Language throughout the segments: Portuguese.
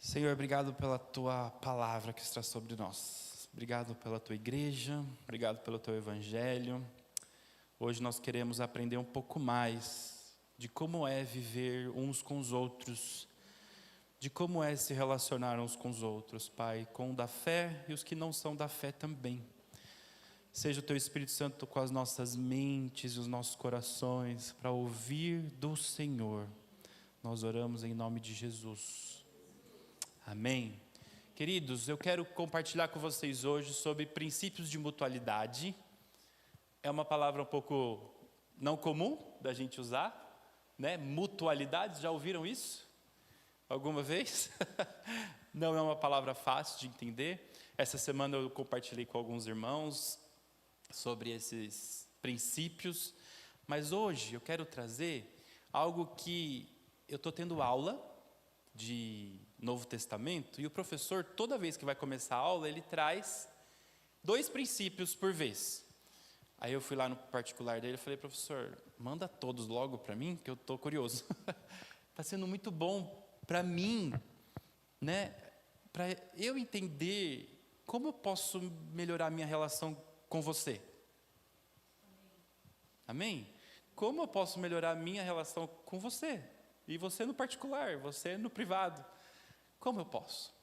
Senhor, obrigado pela Tua palavra que está sobre nós. Obrigado pela Tua igreja, obrigado pelo Teu evangelho. Hoje nós queremos aprender um pouco mais de como é viver uns com os outros, de como é se relacionar uns com os outros, Pai, com o da fé e os que não são da fé também. Seja o Teu Espírito Santo com as nossas mentes e os nossos corações para ouvir do Senhor. Nós oramos em nome de Jesus. Amém. Queridos, eu quero compartilhar com vocês hoje sobre princípios de mutualidade. É uma palavra um pouco não comum da gente usar, né? Mutualidade, já ouviram isso? Alguma vez? Não é uma palavra fácil de entender. Essa semana eu compartilhei com alguns irmãos sobre esses princípios, mas hoje eu quero trazer algo que eu estou tendo aula de Novo Testamento, e o professor, toda vez que vai começar a aula, ele traz 2 princípios por vez. Aí eu fui lá no particular dele e falei: professor, manda todos logo para mim, que eu estou curioso. Está sendo muito bom para mim, né? Para eu entender como eu posso melhorar a minha relação com você. Amém? Como eu posso melhorar a minha relação com você? E você no particular, você no privado. Como eu posso?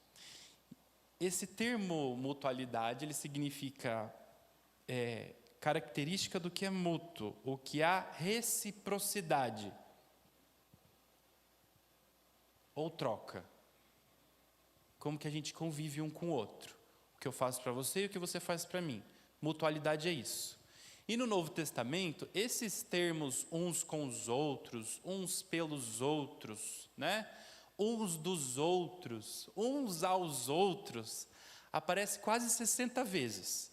Esse termo mutualidade, ele significa característica do que é mútuo, o que há reciprocidade ou troca. Como que a gente convive um com o outro. O que eu faço para você e o que você faz para mim. Mutualidade é isso. E no Novo Testamento, esses termos uns com os outros, uns pelos outros, né? Uns dos outros, uns aos outros, aparece quase 60 vezes.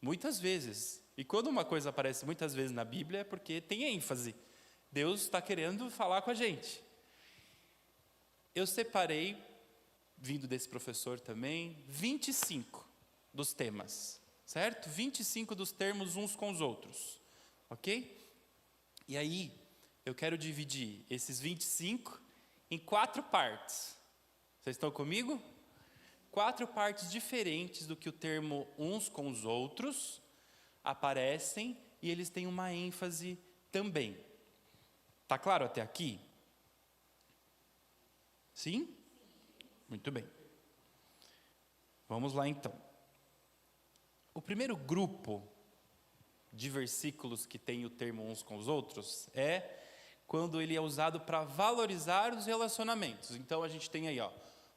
Muitas vezes. E quando uma coisa aparece muitas vezes na Bíblia é porque tem ênfase. Deus está querendo falar com a gente. Eu separei, vindo desse professor também, 25 dos temas. Certo? 25 dos termos uns com os outros. Ok? E aí, eu quero dividir esses 25 em 4 partes. Vocês estão comigo? 4 partes diferentes do que o termo uns com os outros aparecem e eles têm uma ênfase também. Tá claro até aqui? Sim? Muito bem. Vamos lá então. O primeiro grupo de versículos que tem o termo uns com os outros é quando ele é usado para valorizar os relacionamentos. Então a gente tem aí,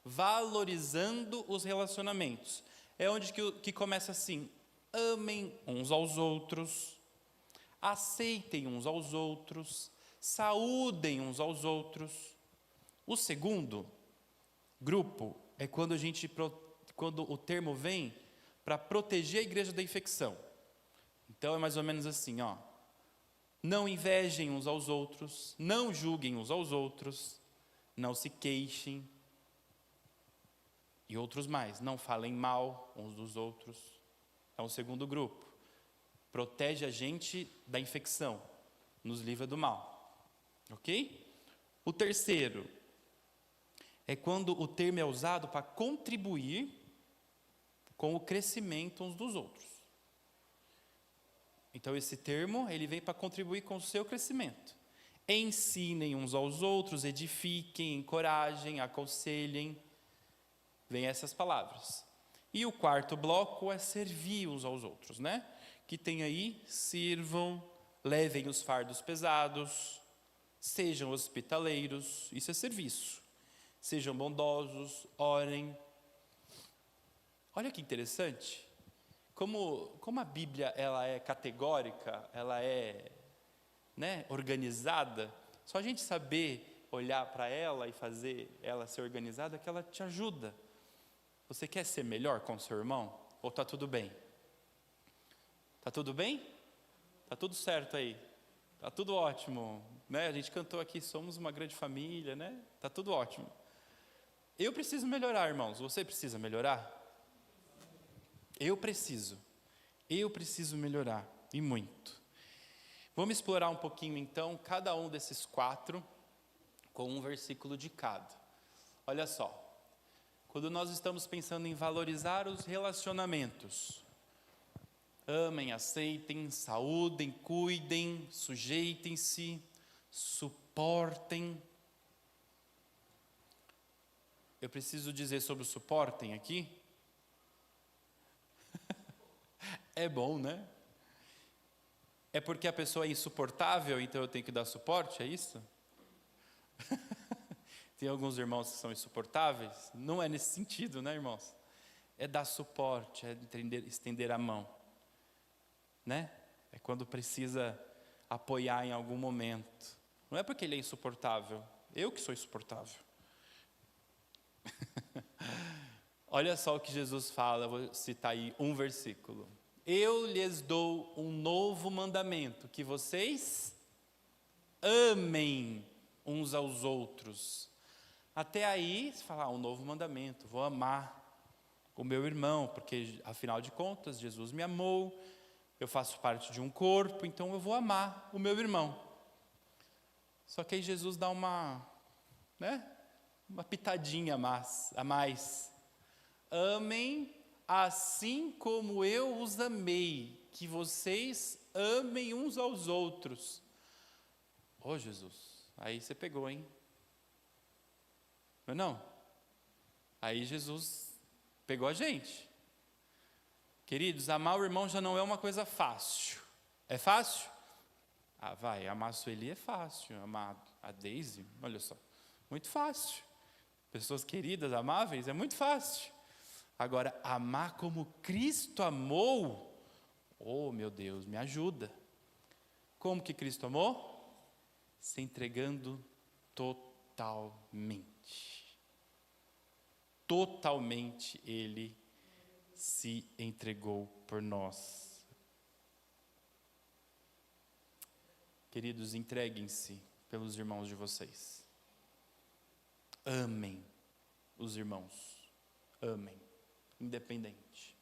valorizando os relacionamentos. É onde que começa assim: amem uns aos outros, aceitem uns aos outros, saúdem uns aos outros. O segundo grupo é quando o termo vem para proteger a igreja da infecção. Então é mais ou menos assim, não invejem uns aos outros, não julguem uns aos outros, não se queixem, e outros mais, não falem mal uns dos outros. É um segundo grupo. Protege a gente da infecção, nos livra do mal. Ok? O terceiro é quando o termo é usado para contribuir com o crescimento uns dos outros. Então esse termo, ele vem para contribuir com o seu crescimento. Ensinem uns aos outros, edifiquem, encorajem, aconselhem. Vem essas palavras. E o quarto bloco é servir uns aos outros, né? Que tem aí: sirvam, levem os fardos pesados, sejam hospitaleiros, isso é serviço. Sejam bondosos, orem. Olha que interessante, como a Bíblia ela é categórica, ela é, organizada. Só a gente saber olhar para ela e fazer ela ser organizada, que ela te ajuda. Você quer ser melhor com o seu irmão? Ou está tudo bem? Está tudo bem? Está tudo certo aí? Está tudo ótimo, né? A gente cantou aqui, somos uma grande família, né? Está tudo ótimo. Eu preciso melhorar, irmãos. Você precisa melhorar? Eu preciso melhorar, e muito. Vamos explorar um pouquinho então, cada um desses 4, com um versículo de cada. Olha só, quando nós estamos pensando em valorizar os relacionamentos. Amem, aceitem, saúdem, cuidem, sujeitem-se, suportem. Eu preciso dizer sobre o suportem aqui? É bom, né? É porque a pessoa é insuportável, então eu tenho que dar suporte, é isso? Tem alguns irmãos que são insuportáveis? Não é nesse sentido, né, irmãos? É dar suporte, é estender a mão, né? É quando precisa apoiar em algum momento. Não é porque ele é insuportável, eu que sou insuportável. Olha só o que Jesus fala, vou citar aí um versículo. Eu lhes dou um novo mandamento, que vocês amem uns aos outros. Até aí, você fala, um novo mandamento, vou amar o meu irmão, porque afinal de contas, Jesus me amou, eu faço parte de um corpo, então eu vou amar o meu irmão. Só que aí Jesus dá uma pitadinha a mais. Amem assim como eu os amei, que vocês amem uns aos outros. Ô Jesus, aí você pegou, hein? Não? Aí Jesus pegou a gente. Queridos, amar o irmão já não é uma coisa fácil. É fácil? Amar a Sueli é fácil. Amar a Deise, olha só, muito fácil. Pessoas queridas, amáveis, é muito fácil. Agora, amar como Cristo amou, oh meu Deus, me ajuda. Como que Cristo amou? Se entregando totalmente. Totalmente Ele se entregou por nós. Queridos, entreguem-se pelos irmãos de vocês. Amem os irmãos. Amem. Independente.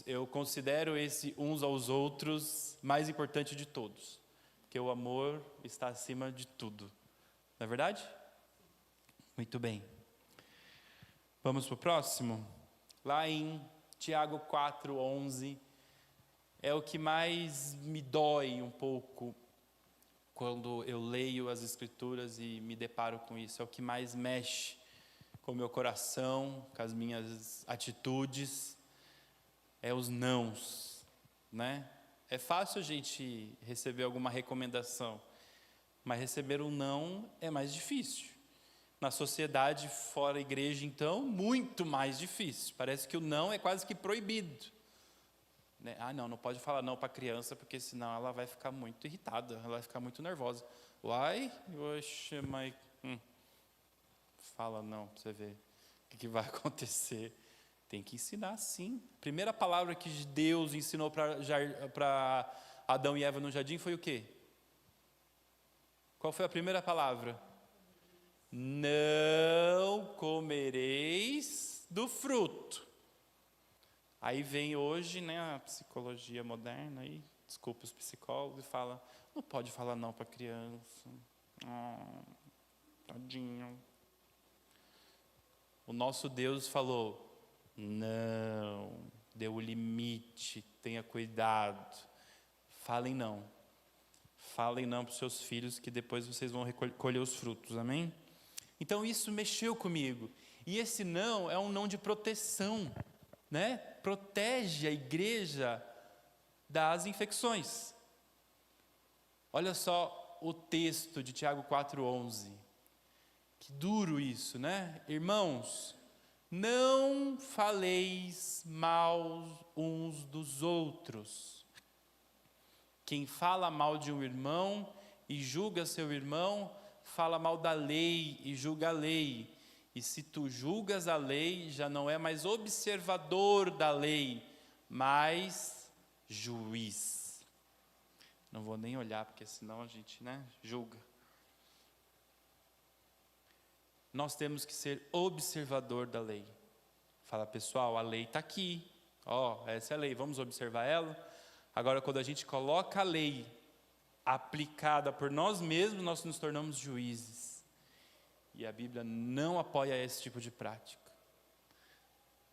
Eu considero esse uns aos outros mais importante de todos. Porque o amor está acima de tudo. Não é verdade? Muito bem. Vamos para o próximo? Lá em Tiago 4:11, é o que mais me dói um pouco quando eu leio as Escrituras e me deparo com isso. É o que mais mexe com o meu coração, com as minhas atitudes. É os nãos, né? É fácil a gente receber alguma recomendação, mas receber um não é mais difícil. Na sociedade, fora a igreja, então, muito mais difícil. Parece que o não é quase que proibido. Né? Não pode falar não para a criança, porque senão ela vai ficar muito irritada, ela vai ficar muito nervosa. Uai, oxe, mas... Fala não, para você ver o que vai acontecer. Tem que ensinar sim. A primeira palavra que Deus ensinou para Adão e Eva no jardim foi o quê? Qual foi a primeira palavra? Não comereis do fruto. Aí vem hoje, né, a psicologia moderna, aí, desculpa os psicólogos, e fala, não pode falar não para criança. Tadinho. O nosso Deus falou, não, deu o limite, tenha cuidado. Falem não para os seus filhos, que depois vocês vão colher os frutos, amém? Então isso mexeu comigo, e esse não é um não de proteção, né? Protege a igreja das infecções. Olha só o texto de Tiago 4:11, que duro isso, né? Irmãos, não faleis mal uns dos outros. Quem fala mal de um irmão e julga seu irmão, fala mal da lei e julga a lei. E se tu julgas a lei, já não é mais observador da lei, mas juiz. Não vou nem olhar, porque senão a gente, julga. Nós temos que ser observador da lei. Fala, pessoal, a lei está aqui. Essa é a lei, vamos observar ela? Agora, quando a gente coloca a lei aplicada por nós mesmos, nós nos tornamos juízes. E a Bíblia não apoia esse tipo de prática.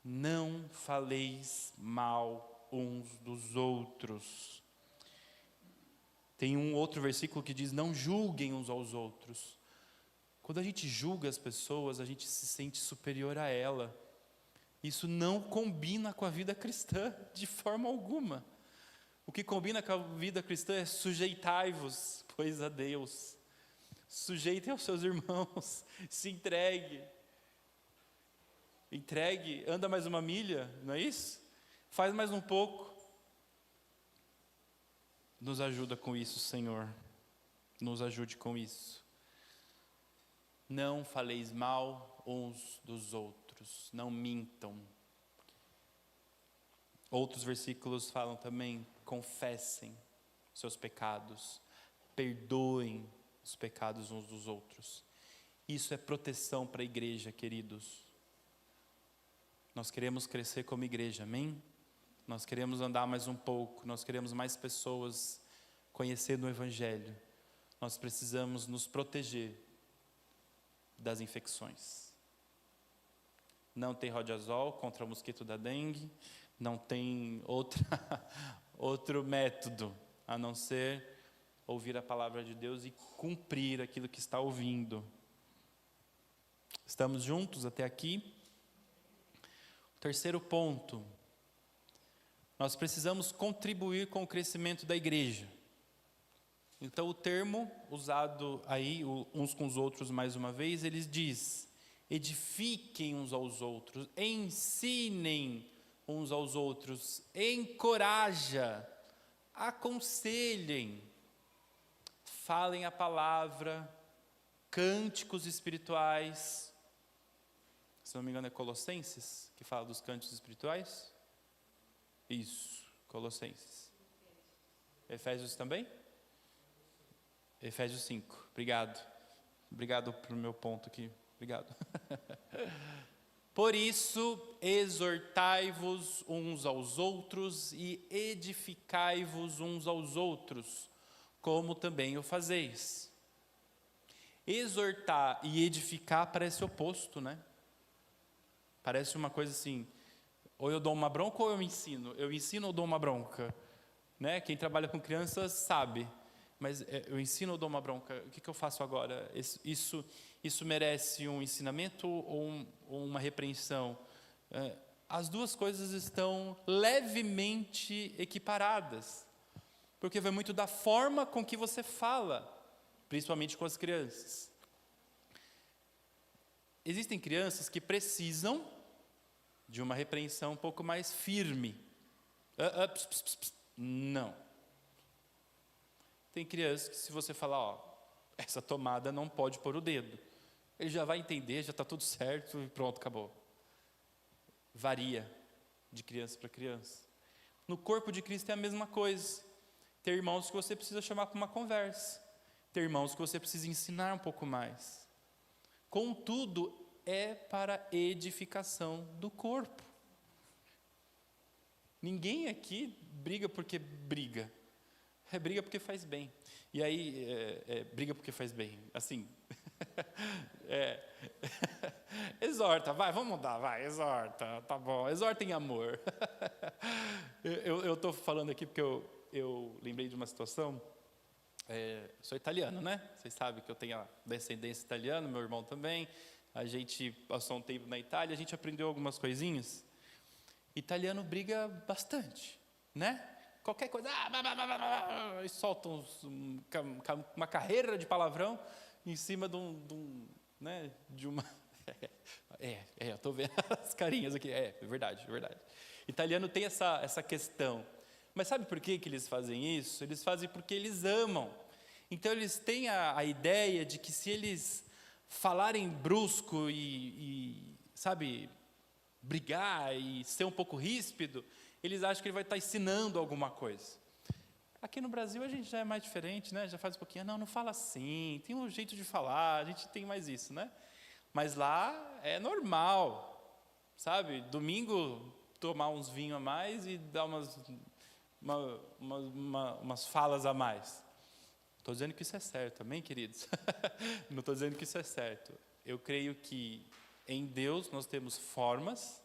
Não faleis mal uns dos outros. Tem um outro versículo que diz: não julguem uns aos outros. Quando a gente julga as pessoas, a gente se sente superior a ela. Isso não combina com a vida cristã de forma alguma. O que combina com a vida cristã é: sujeitai-vos, pois, a Deus. Sujeitem aos seus irmãos, se entregue. Entregue, anda mais uma milha, não é isso? Faz mais um pouco. Nos ajuda com isso, Senhor. Nos ajude com isso. Não faleis mal uns dos outros, não mintam. Outros versículos falam também: confessem seus pecados, perdoem os pecados uns dos outros. Isso é proteção para a igreja, queridos. Nós queremos crescer como igreja, amém? Nós queremos andar mais um pouco, nós queremos mais pessoas conhecendo o Evangelho. Nós precisamos nos proteger das infecções. Não tem Rodiazol contra o mosquito da dengue, não tem outro método, a não ser ouvir a palavra de Deus e cumprir aquilo que está ouvindo. Estamos juntos até aqui? Terceiro ponto, nós precisamos contribuir com o crescimento da igreja. Então o termo usado aí, uns com os outros mais uma vez, ele diz: edifiquem uns aos outros, ensinem uns aos outros, encoraja, aconselhem, falem a palavra, cânticos espirituais. Se não me engano é Colossenses que fala dos cânticos espirituais? Isso, Colossenses. Efésios também? Efésios 5, obrigado. Obrigado pelo meu ponto aqui, obrigado. Por isso, exortai-vos uns aos outros e edificai-vos uns aos outros, como também o fazeis. Exortar e edificar parece oposto, né? Parece uma coisa assim, ou eu dou uma bronca ou eu ensino. Eu ensino ou dou uma bronca? Né? Quem trabalha com crianças sabe. Mas eu ensino ou dou uma bronca? O que eu faço agora? Isso merece um ensinamento ou uma repreensão? As duas coisas estão levemente equiparadas. Porque vai muito da forma com que você fala, principalmente com as crianças. Existem crianças que precisam de uma repreensão um pouco mais firme. Não. Tem crianças que, se você falar, essa tomada não pode pôr o dedo, ele já vai entender, já está tudo certo e pronto, acabou. Varia de criança para criança. No corpo de Cristo é a mesma coisa. Tem irmãos que você precisa chamar para uma conversa. Tem irmãos que você precisa ensinar um pouco mais. Contudo, é para edificação do corpo. Ninguém aqui briga porque briga. É briga porque faz bem. E aí, briga porque faz bem. Assim, exorta, vai, vamos mudar, vai, exorta, tá bom, exorta em amor. Eu estou falando aqui porque eu lembrei de uma situação. Sou italiano, né? Vocês sabem que eu tenho a descendência italiana, meu irmão também. A gente passou um tempo na Itália, a gente aprendeu algumas coisinhas. Italiano briga bastante, né? Qualquer coisa, e soltam uma carreira de palavrão em cima de uma... eu estou vendo as carinhas aqui, é verdade. Italiano tem essa questão. Mas sabe por que eles fazem isso? Eles fazem porque eles amam. Então eles têm a ideia de que se eles falarem brusco e sabe, brigar e ser um pouco ríspido, eles acham que ele vai estar ensinando alguma coisa. Aqui no Brasil a gente já é mais diferente, né? Já faz um pouquinho, não fala assim, tem um jeito de falar, a gente tem mais isso, né? Mas lá é normal, sabe? Domingo tomar uns vinhos a mais e dar umas falas a mais. Estou dizendo que isso é certo, amém, queridos? Não estou dizendo que isso é certo. Eu creio que em Deus nós temos formas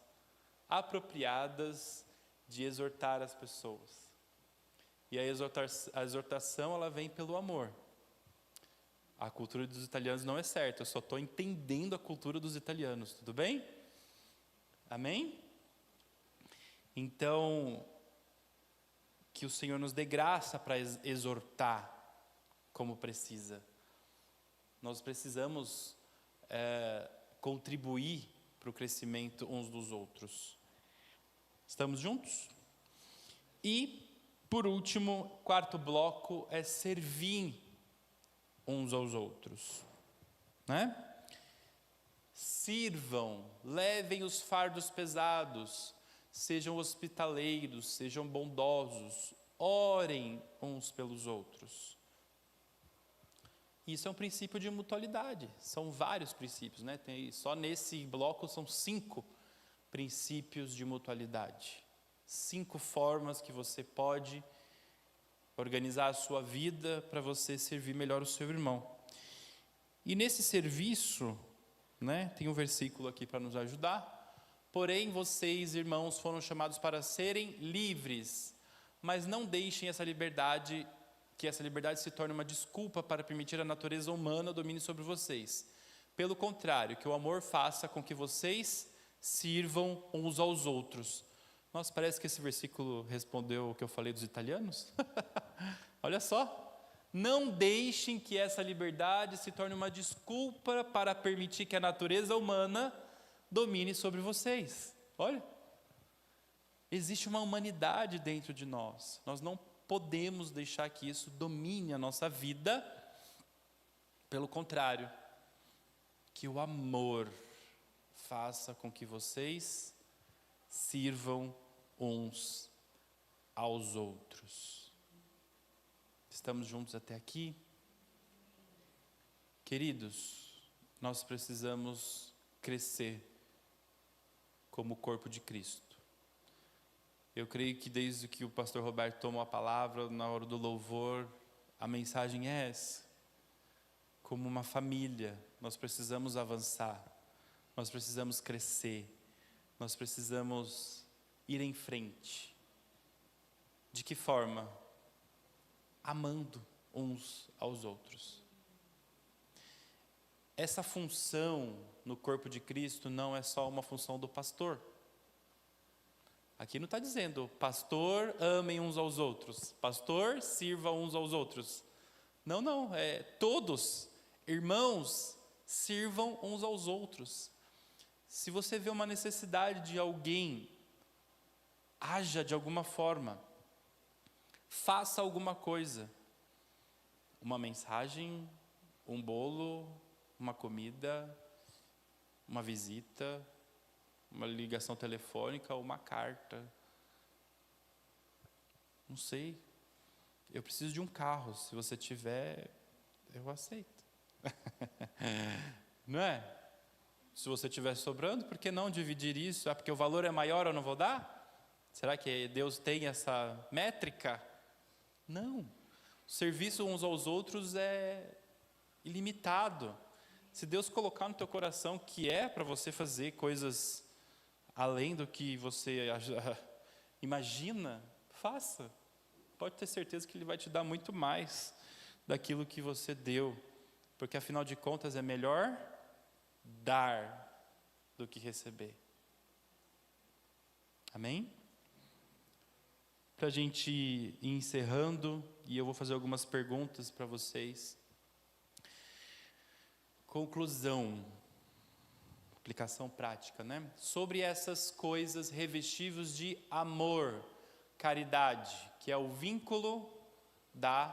apropriadas de exortar as pessoas. E a exortação, ela vem pelo amor. A cultura dos italianos não é certa, eu só estou entendendo a cultura dos italianos, tudo bem? Amém? Então, que o Senhor nos dê graça para exortar como precisa. Nós precisamos contribuir para o crescimento uns dos outros. Estamos juntos? E, por último, quarto bloco é servir uns aos outros, né? Sirvam, levem os fardos pesados, sejam hospitaleiros, sejam bondosos, orem uns pelos outros. Isso é um princípio de mutualidade, são vários princípios, né? Só nesse bloco são 5 princípios de mutualidade. 5 formas que você pode organizar a sua vida para você servir melhor o seu irmão. E nesse serviço, né, tem um versículo aqui para nos ajudar. Porém, vocês, irmãos, foram chamados para serem livres, mas não deixem que essa liberdade se torne uma desculpa para permitir a natureza humana domine sobre vocês. Pelo contrário, que o amor faça com que vocês sirvam uns aos outros. Nossa, parece que esse versículo respondeu o que eu falei dos italianos. Olha só. Não deixem que essa liberdade se torne uma desculpa para permitir que a natureza humana domine sobre vocês. Olha. Existe uma humanidade dentro de nós. Nós não podemos deixar que isso domine a nossa vida. Pelo contrário, que o amor faça com que vocês sirvam uns aos outros. Estamos juntos até aqui? Queridos, nós precisamos crescer como o corpo de Cristo. Eu creio que desde que o pastor Roberto tomou a palavra, na hora do louvor, a mensagem é essa. Como uma família, nós precisamos avançar, nós precisamos crescer, nós precisamos ir em frente. De que forma? Amando uns aos outros. Essa função no corpo de Cristo não é só uma função do pastor. Aqui não está dizendo, pastor, amem uns aos outros. Pastor, sirva uns aos outros. Não, todos, irmãos, sirvam uns aos outros. Se você vê uma necessidade de alguém, haja de alguma forma. Faça alguma coisa. Uma mensagem, um bolo, uma comida, uma visita, uma ligação telefônica, uma carta. Não sei. Eu preciso de um carro. Se você tiver, eu aceito. Não é? Se você tiver sobrando, por que não dividir isso? Porque o valor é maior, eu não vou dar? Será que Deus tem essa métrica? Não. O serviço uns aos outros é ilimitado. Se Deus colocar no teu coração que é para você fazer coisas além do que você imagina, faça. Pode ter certeza que Ele vai te dar muito mais daquilo que você deu. Porque afinal de contas é melhor dar do que receber. Amém? Para a gente ir encerrando, e eu vou fazer algumas perguntas para vocês. Conclusão, aplicação prática, né? Sobre essas coisas revestidos de amor, caridade, que é o vínculo da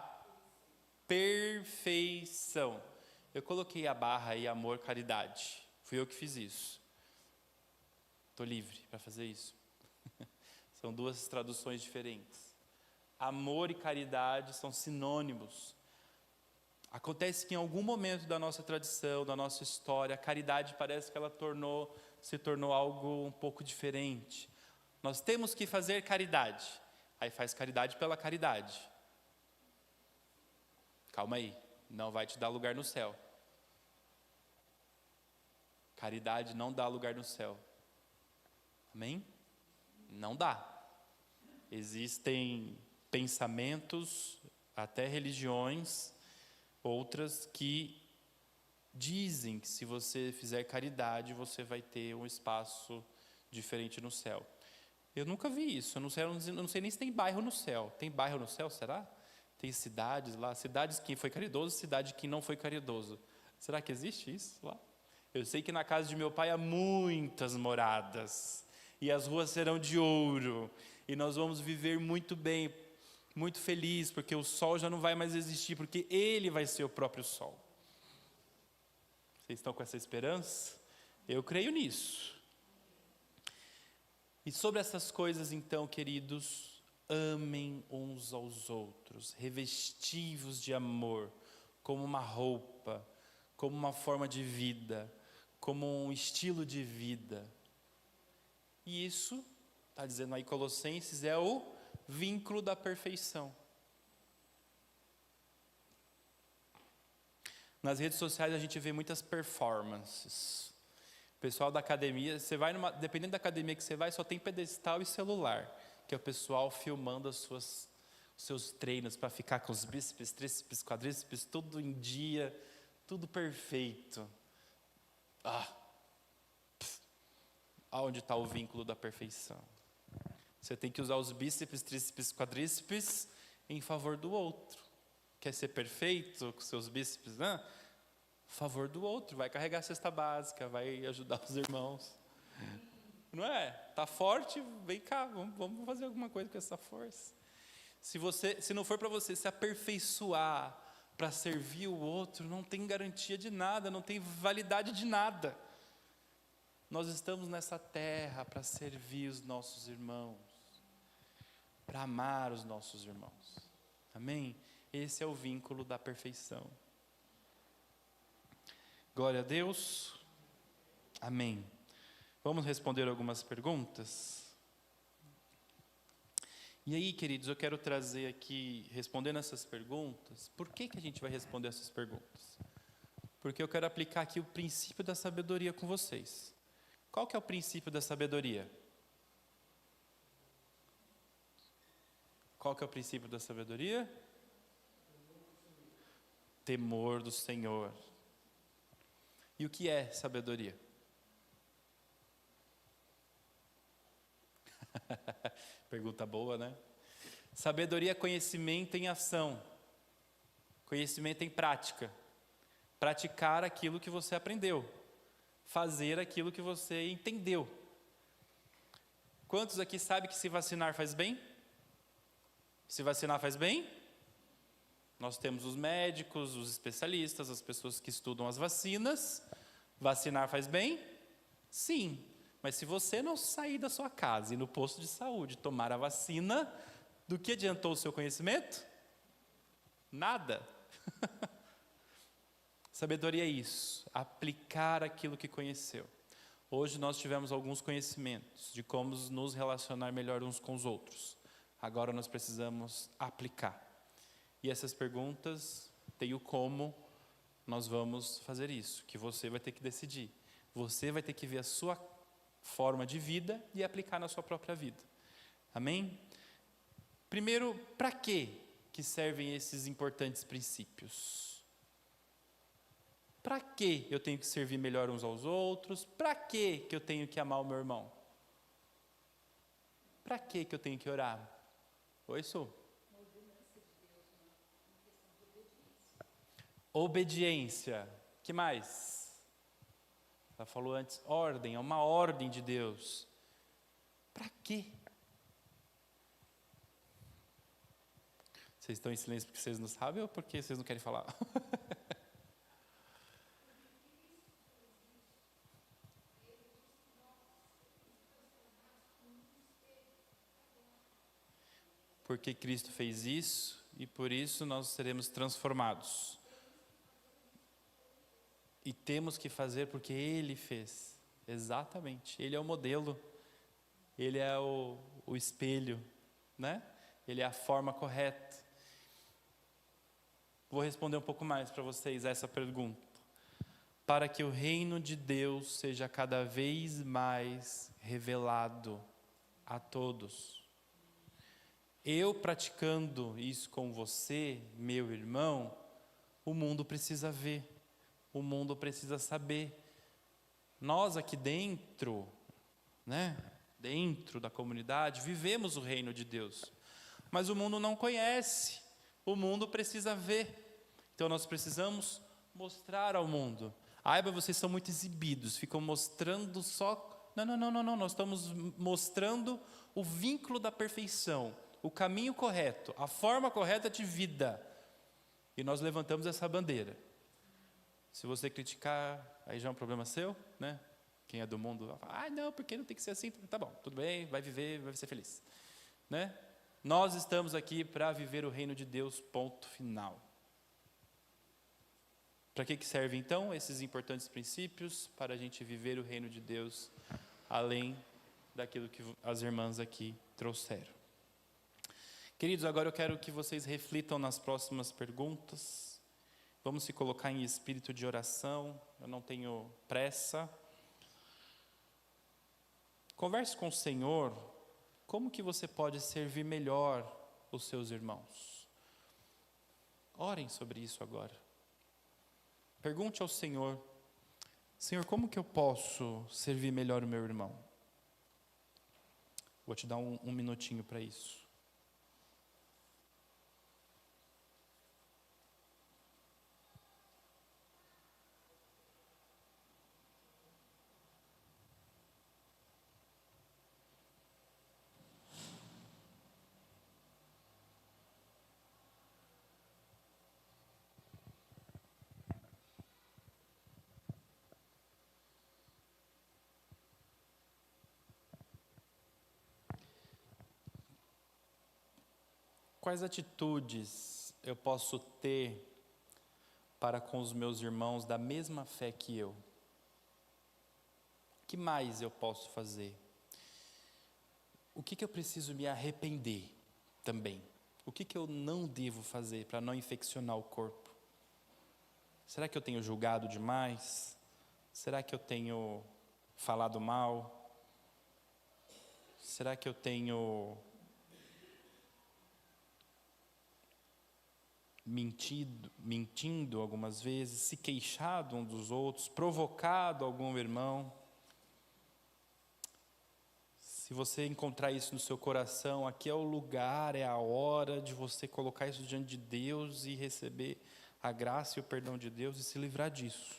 perfeição. Eu coloquei a barra aí, amor, caridade. Fui eu que fiz isso. Estou livre para fazer isso. São 2 traduções diferentes. Amor e caridade são sinônimos. Acontece que em algum momento da nossa tradição, da nossa história, a caridade parece que ela se tornou algo um pouco diferente. Nós temos que fazer caridade. Aí faz caridade pela caridade. Calma aí, não vai te dar lugar no céu. Caridade não dá lugar no céu. Amém? Não dá. Existem pensamentos, até religiões, outras que dizem que se você fizer caridade, você vai ter um espaço diferente no céu. Eu nunca vi isso, eu não sei nem se tem bairro no céu. Tem bairro no céu, será? Tem cidades lá, cidades quem foi caridoso, cidade quem não foi caridoso. Será que existe isso lá? Eu sei que na casa de meu pai há muitas moradas, e as ruas serão de ouro, e nós vamos viver muito bem, muito feliz, porque o sol já não vai mais existir, porque ele vai ser o próprio sol. Vocês estão com essa esperança? Eu creio nisso. E sobre essas coisas, então, queridos, amem uns aos outros, revestivos de amor, como uma roupa, como uma forma de vida, como um estilo de vida. E isso, está dizendo aí Colossenses, é o vínculo da perfeição. Nas redes sociais a gente vê muitas performances. O pessoal da academia, dependendo da academia que você vai, só tem pedestal e celular, que é o pessoal filmando os seus treinos para ficar com os bíceps, tríceps, quadríceps, tudo em dia, tudo perfeito. Aonde está o vínculo da perfeição? Você tem que usar os bíceps, tríceps, quadríceps em favor do outro. Quer ser perfeito com seus bíceps? Né? A favor do outro. Vai carregar a cesta básica, vai ajudar os irmãos. Não é? Está forte? Vem cá, vamos fazer alguma coisa com essa força. Se não for para você se aperfeiçoar para servir o outro, não tem garantia de nada, não tem validade de nada. Nós estamos nessa terra para servir os nossos irmãos, para amar os nossos irmãos. Amém? Esse é o vínculo da perfeição. Glória a Deus. Amém. Vamos responder algumas perguntas? E aí, queridos, eu quero trazer aqui, respondendo essas perguntas, por que a gente vai responder essas perguntas? Porque eu quero aplicar aqui o princípio da sabedoria com vocês. Qual que é o princípio da sabedoria? Qual que é o princípio da sabedoria? Temor do Senhor. E o que é sabedoria? Pergunta boa, né? Sabedoria é conhecimento em ação, conhecimento em prática, praticar aquilo que você aprendeu, fazer aquilo que você entendeu. Quantos aqui sabem que se vacinar faz bem? Se vacinar faz bem? Nós temos os médicos, os especialistas, as pessoas que estudam as vacinas. Vacinar faz bem? Sim. Mas se você não sair da sua casa e no posto de saúde tomar a vacina, do que adiantou o seu conhecimento? Nada. Sabedoria é isso, aplicar aquilo que conheceu. Hoje nós tivemos alguns conhecimentos de como nos relacionar melhor uns com os outros. Agora nós precisamos aplicar. E essas perguntas têm o como nós vamos fazer isso, que você vai ter que decidir. Você vai ter que ver a sua forma de vida e aplicar na sua própria vida. Amém? Primeiro, para que servem esses importantes princípios? Para que eu tenho que servir melhor uns aos outros? Para que eu tenho que amar o meu irmão? Para que eu tenho que orar? Oi, Su. Obediência. Que mais? Ela falou antes, ordem, é uma ordem de Deus. Para quê? Vocês estão em silêncio porque vocês não sabem ou porque vocês não querem falar? Porque Cristo fez isso e por isso nós seremos transformados. E temos que fazer porque Ele fez. Exatamente. Ele é o modelo. Ele é o espelho, né? Ele é a forma correta. Vou responder um pouco mais para vocês essa pergunta. Para que o reino de Deus seja cada vez mais revelado a todos. Eu praticando isso com você, meu irmão, o mundo precisa ver, o mundo precisa saber. Nós aqui dentro, dentro da comunidade, vivemos o reino de Deus, mas o mundo não conhece, o mundo precisa ver. Então nós precisamos mostrar ao mundo. Mas vocês são muito exibidos, ficam mostrando só. Não, nós estamos mostrando o vínculo da perfeição, o caminho correto, a forma correta de vida. E nós levantamos essa bandeira. Se você criticar, aí já é um problema seu, né? Quem é do mundo vai falar, não, porque não tem que ser assim. Tá bom, tudo bem, vai viver, vai ser feliz. Né? Nós estamos aqui para viver o reino de Deus, ponto final. Para que servem então esses importantes princípios? Para a gente viver o reino de Deus, além daquilo que as irmãs aqui trouxeram. Queridos, agora eu quero que vocês reflitam nas próximas perguntas. Vamos se colocar em espírito de oração. Eu não tenho pressa. Converse com o Senhor. Como que você pode servir melhor os seus irmãos? Orem sobre isso agora. Pergunte ao Senhor: Senhor, como que eu posso servir melhor o meu irmão? Vou te dar um minutinho para isso. Quais atitudes eu posso ter para com os meus irmãos da mesma fé que eu? O que mais eu posso fazer? O que eu preciso me arrepender também? O que eu não devo fazer para não infeccionar o corpo? Será que eu tenho julgado demais? Será que eu tenho falado mal? Será que eu tenho mentindo algumas vezes, se queixado um dos outros, provocado algum irmão? Se você encontrar isso no seu coração, aqui é o lugar, é a hora de você colocar isso diante de Deus e receber a graça e o perdão de Deus e se livrar disso.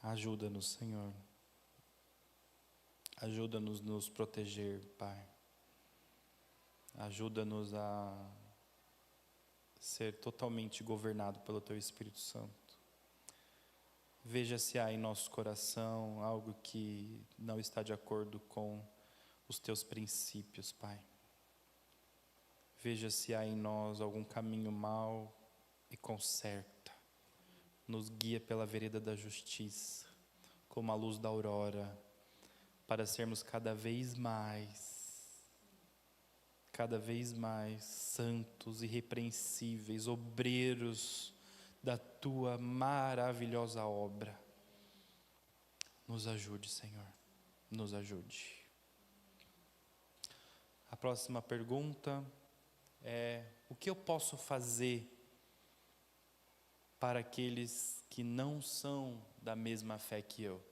Ajuda-nos, Senhor. Ajuda-nos nos proteger, Pai. Ajuda-nos a ser totalmente governado pelo Teu Espírito Santo. Veja se há em nosso coração algo que não está de acordo com os Teus princípios, Pai. Veja se há em nós algum caminho mau e conserta. Nos guia pela vereda da justiça, como a luz da aurora, para sermos cada vez mais santos, irrepreensíveis, obreiros da Tua maravilhosa obra. Nos ajude, Senhor, nos ajude. A próxima pergunta é: o que eu posso fazer para aqueles que não são da mesma fé que eu?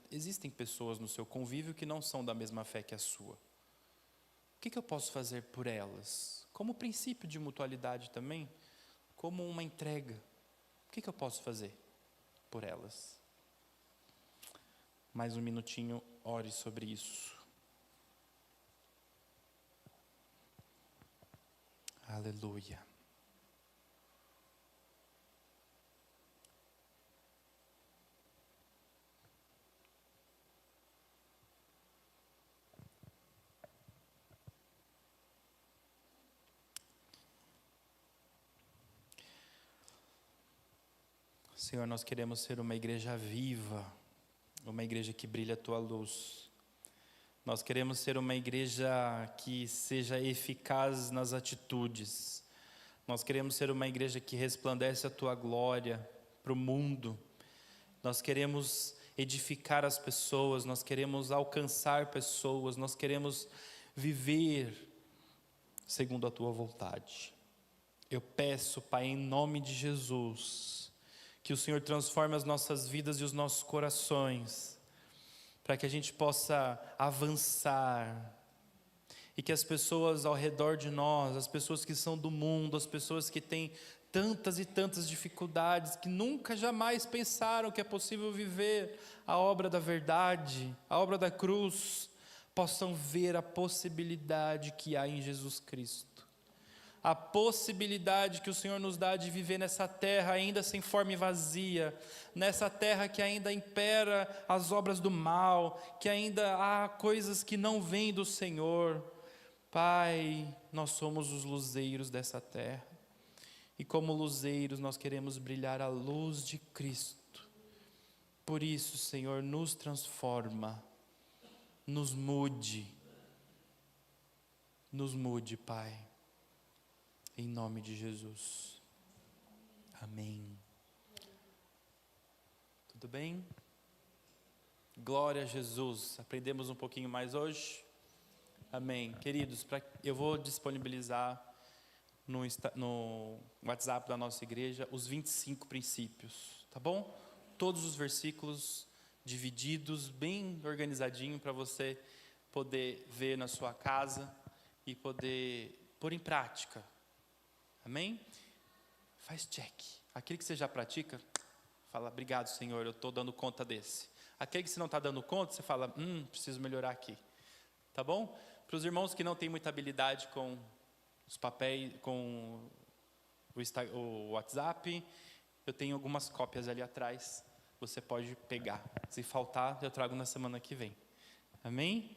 Existem pessoas no seu convívio que não são da mesma fé que a sua. O que eu posso fazer por elas? Como princípio de mutualidade também, como uma entrega. O que eu posso fazer por elas? Mais um minutinho, ore sobre isso. Aleluia. Senhor, nós queremos ser uma igreja viva, uma igreja que brilha a tua luz. Nós queremos ser uma igreja que seja eficaz nas atitudes. Nós queremos ser uma igreja que resplandece a tua glória para o mundo. Nós queremos edificar as pessoas, nós queremos alcançar pessoas, nós queremos viver segundo a tua vontade. Eu peço, Pai, em nome de Jesus, que o Senhor transforme as nossas vidas e os nossos corações, para que a gente possa avançar, e que as pessoas ao redor de nós, as pessoas que são do mundo, as pessoas que têm tantas e tantas dificuldades, que nunca jamais pensaram que é possível viver a obra da verdade, a obra da cruz, possam ver a possibilidade que há em Jesus Cristo. A possibilidade que o Senhor nos dá de viver nessa terra ainda sem forma e vazia, nessa terra que ainda impera as obras do mal, que ainda há coisas que não vêm do Senhor. Pai, nós somos os luzeiros dessa terra, e como luzeiros nós queremos brilhar a luz de Cristo. Por isso, Senhor, nos transforma, nos mude, Pai, em nome de Jesus. Amém. Tudo bem? Glória a Jesus. Aprendemos um pouquinho mais hoje? Amém. Queridos, eu vou disponibilizar no WhatsApp da nossa igreja os 25 princípios, tá bom? Todos os versículos divididos, bem organizadinho, para você poder ver na sua casa e poder pôr em prática. Amém? Faz check. Aquele que você já pratica, fala, obrigado, Senhor, eu estou dando conta desse. Aquele que você não está dando conta, você fala, preciso melhorar aqui. Tá bom? Para os irmãos que não têm muita habilidade com os papéis, com o WhatsApp, eu tenho algumas cópias ali atrás, você pode pegar. Se faltar, eu trago na semana que vem. Amém?